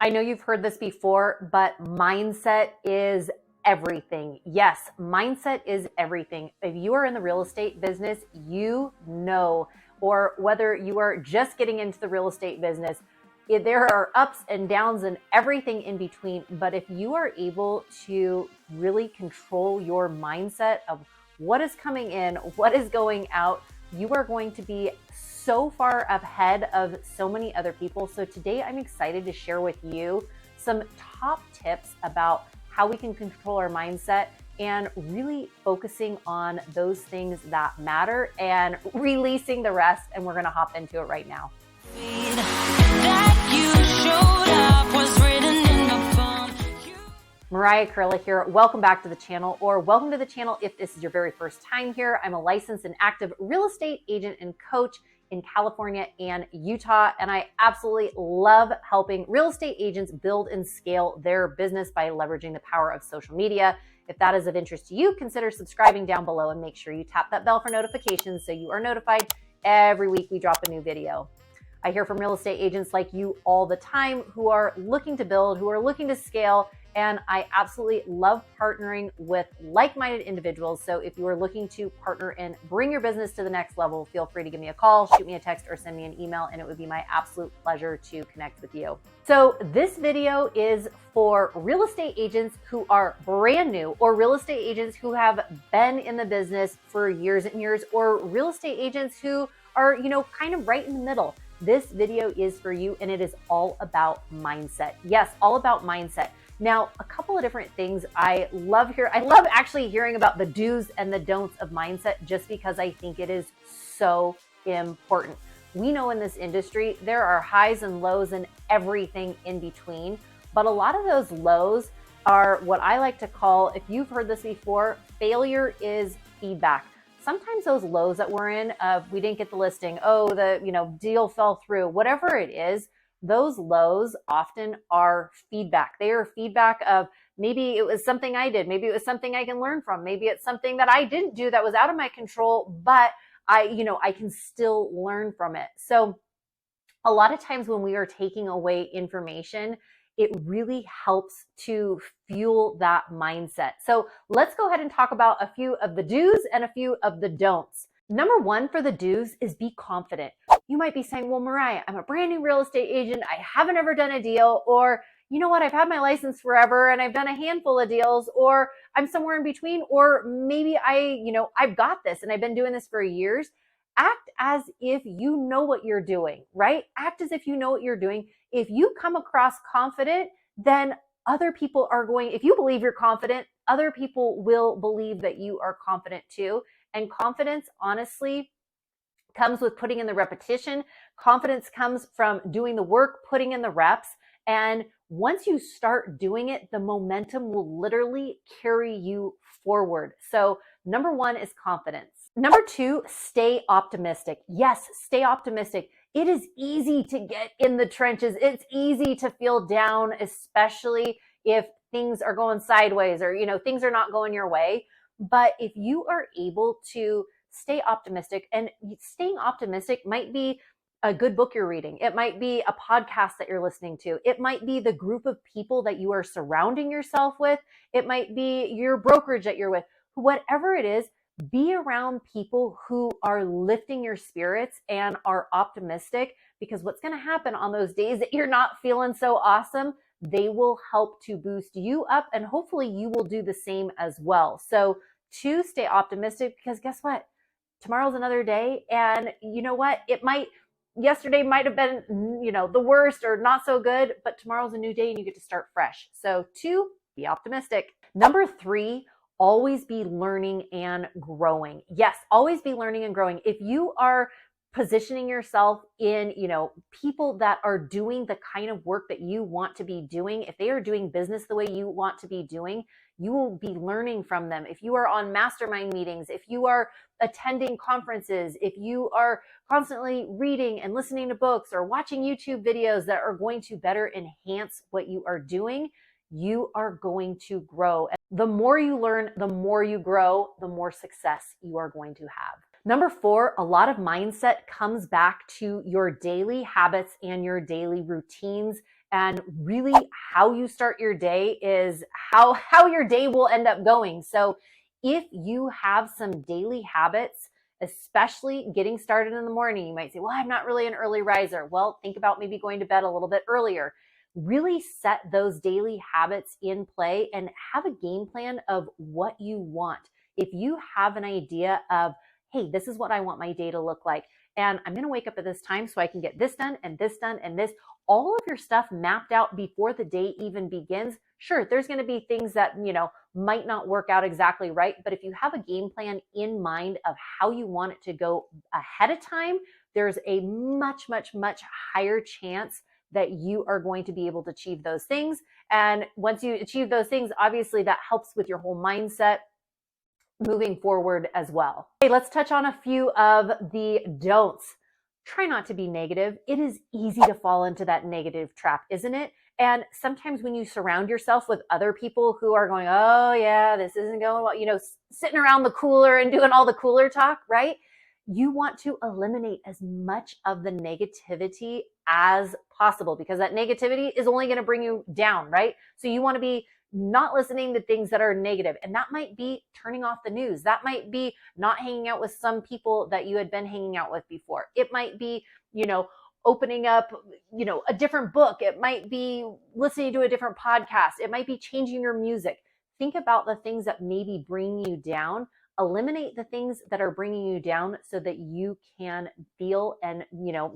I know you've heard this before, but mindset is everything. Yes, mindset is everything. If you are in the real estate business, you know, or whether you are just getting into the real estate business, there are ups and downs and everything in between. But if you are able to really control your mindset of what is coming in, what is going out, you are going to be so far ahead of so many other people. So today I'm excited to share with you some top tips about how we can control our mindset and really focusing on those things that matter and releasing the rest. And we're going to hop into it right now. Mariah K here. Welcome back to the channel, or welcome to the channel if this is your very first time here. I'm a licensed and active real estate agent and coach in California and Utah, and I absolutely love helping real estate agents build and scale their business by leveraging the power of social media. If that is of interest to you, consider subscribing down below and make sure you tap that bell for notifications so you are notified every week we drop a new video. I hear from real estate agents like you all the time who are looking to build, who are looking to scale, and I absolutely love partnering with like-minded individuals. So if you are looking to partner and bring your business to the next level, feel free to give me a call, shoot me a text, or send me an email, and it would be my absolute pleasure to connect with you. So this video is for real estate agents who are brand new, or real estate agents who have been in the business for years and years, or real estate agents who are, kind of right in the middle. This video is for you, and it is all about mindset. Yes, all about mindset. Now, a couple of different things I love here. I love actually hearing about the do's and the don'ts of mindset, just because I think it is so important. We know in this industry, there are highs and lows and everything in between, but a lot of those lows are what I like to call, if you've heard this before, failure is feedback. Sometimes those lows that we're in, we didn't get the listing, the deal fell through, whatever it is, those lows often are feedback. They are feedback of maybe it was something I did, maybe it was something I can learn from, maybe it's something that I didn't do that was out of my control, but I can still learn from it. So a lot of times when we are taking away information, it really helps to fuel that mindset. So let's go ahead and talk about a few of the do's and a few of the don'ts. Number one for the do's is be confident. You might be saying, well, Mariah, I'm a brand new real estate agent. I haven't ever done a deal, or you know what, I've had my license forever and I've done a handful of deals, or I'm somewhere in between, or maybe I've got this and I've been doing this for years. Act as if you know what you're doing, right? Act as if you know what you're doing. If you come across confident, then other people are if you believe you're confident, other people will believe that you are confident too. And confidence, honestly, comes with putting in the repetition. Confidence comes from doing the work, putting in the reps. And once you start doing it, the momentum will literally carry you forward. So number one is confidence. Number two, stay optimistic. Yes, stay optimistic. It is easy to get in the trenches. It's easy to feel down, especially if things are going sideways or, things are not going your way. But if you are able to stay optimistic, and staying optimistic might be a good book you're reading. It might be a podcast that you're listening to. It might be the group of people that you are surrounding yourself with. It might be your brokerage that you're with. Whatever it is, be around people who are lifting your spirits and are optimistic, because what's going to happen on those days that you're not feeling so awesome, they will help to boost you up, and hopefully you will do the same as well. So to stay optimistic, because guess what? Tomorrow's another day, and you know what? Yesterday might have been, the worst or not so good, but tomorrow's a new day and you get to start fresh. So two, be optimistic. Number three, always be learning and growing. Yes, always be learning and growing. If you are positioning yourself in, people that are doing the kind of work that you want to be doing, if they are doing business the way you want to be doing, you will be learning from them. If you are on mastermind meetings, if you are attending conferences, if you are constantly reading and listening to books or watching YouTube videos that are going to better enhance what you are doing, you are going to grow. And the more you learn, the more you grow, the more success you are going to have. Number four, a lot of mindset comes back to your daily habits and your daily routines And really how you start your day is how your day will end up going. So if you have some daily habits, especially getting started in the morning, you might say, well, I'm not really an early riser. Well, think about maybe going to bed a little bit earlier. Really set those daily habits in play and have a game plan of what you want. If you have an idea of, hey, this is what I want my day to look like, and I'm going to wake up at this time so I can get this done and this done and this, all of your stuff mapped out before the day even begins. Sure, there's going to be things that, might not work out exactly right, but if you have a game plan in mind of how you want it to go ahead of time, there's a much, much, much higher chance that you are going to be able to achieve those things. And once you achieve those things, obviously that helps with your whole mindset moving forward as well. Okay, let's touch on a few of the don'ts. Try not to be negative. It is easy to fall into that negative trap, isn't it? And sometimes when you surround yourself with other people who are going, oh yeah, this isn't going well, sitting around the cooler and doing all the cooler talk, right? You want to eliminate as much of the negativity as possible, because that negativity is only going to bring you down, right? So you want to be not listening to things that are negative. And that might be turning off the news. That might be not hanging out with some people that you had been hanging out with before. It might be, opening up, a different book. It might be listening to a different podcast. It might be changing your music. Think about the things that maybe bring you down. Eliminate the things that are bringing you down so that you can feel and,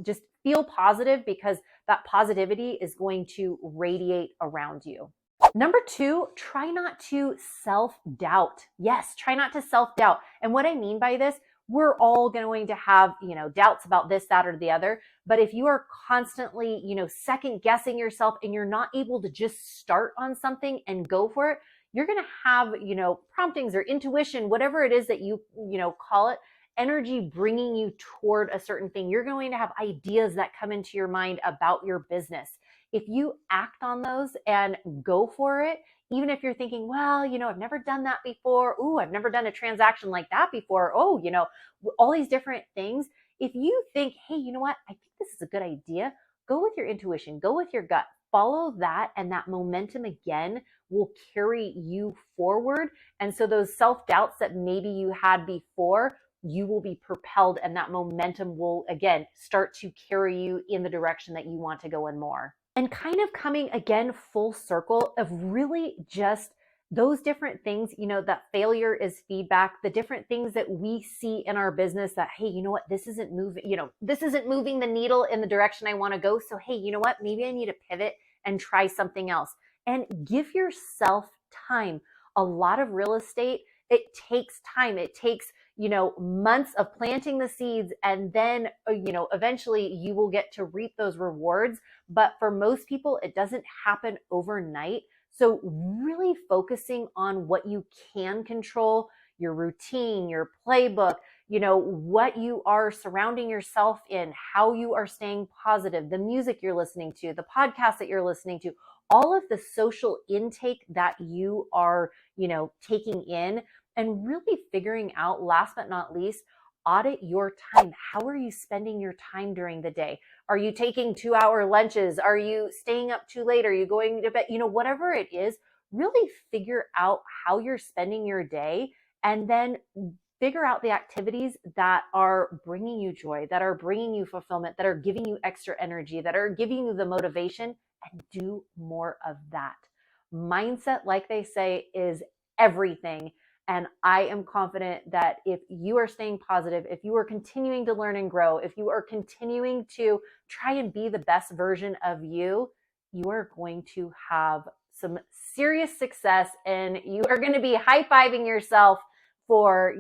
just feel positive, because that positivity is going to radiate around you. Number 2, try not to self-doubt. Yes, try not to self-doubt. And what I mean by this, we're all going to have, doubts about this, that, or the other. But if you are constantly, second guessing yourself and you're not able to just start on something and go for it, you're going to have, promptings or intuition, whatever it is that you call it, energy bringing you toward a certain thing. You're going to have ideas that come into your mind about your business. If you act on those and go for it, even if you're thinking, well, I've never done that before. Ooh, I've never done a transaction like that before. Oh, all these different things. If you think, hey, you know what? I think this is a good idea. Go with your intuition, go with your gut, follow that. And that momentum again will carry you forward. And so those self-doubts that maybe you had before, you will be propelled, and that momentum will again start to carry you in the direction that you want to go in more. And kind of coming again full circle of really just those different things, that failure is feedback, the different things that we see in our business that, hey, you know what, this isn't moving, this isn't moving the needle in the direction I want to go. So, hey, you know what, maybe I need to pivot and try something else, and give yourself time. A lot of real estate, it takes time. It takes, months of planting the seeds, and then, eventually you will get to reap those rewards. But for most people, it doesn't happen overnight. So really focusing on what you can control, your routine, your playbook, what you are surrounding yourself in, how you are staying positive, the music you're listening to, the podcast that you're listening to, all of the social intake that you are, taking in, and really figuring out, last but not least, audit your time. How are you spending your time during the day? Are you taking 2-hour lunches? Are you staying up too late? Are you going to bed? Whatever it is, really figure out how you're spending your day, and then figure out the activities that are bringing you joy, that are bringing you fulfillment, that are giving you extra energy, that are giving you the motivation, and do more of that. Mindset, like they say, is everything. And I am confident that if you are staying positive, if you are continuing to learn and grow, if you are continuing to try and be the best version of you, you are going to have some serious success, and you are going to be high-fiving yourself for,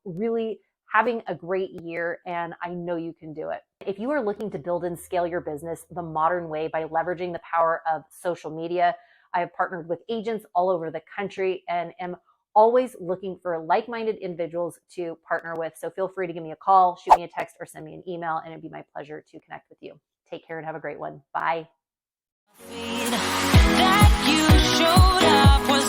really having a great year. And I know you can do it. If you are looking to build and scale your business the modern way by leveraging the power of social media, I have partnered with agents all over the country and am always looking for like-minded individuals to partner with. So feel free to give me a call, shoot me a text, or send me an email, and it'd be my pleasure to connect with you. Take care and have a great one. Bye. That you showed up was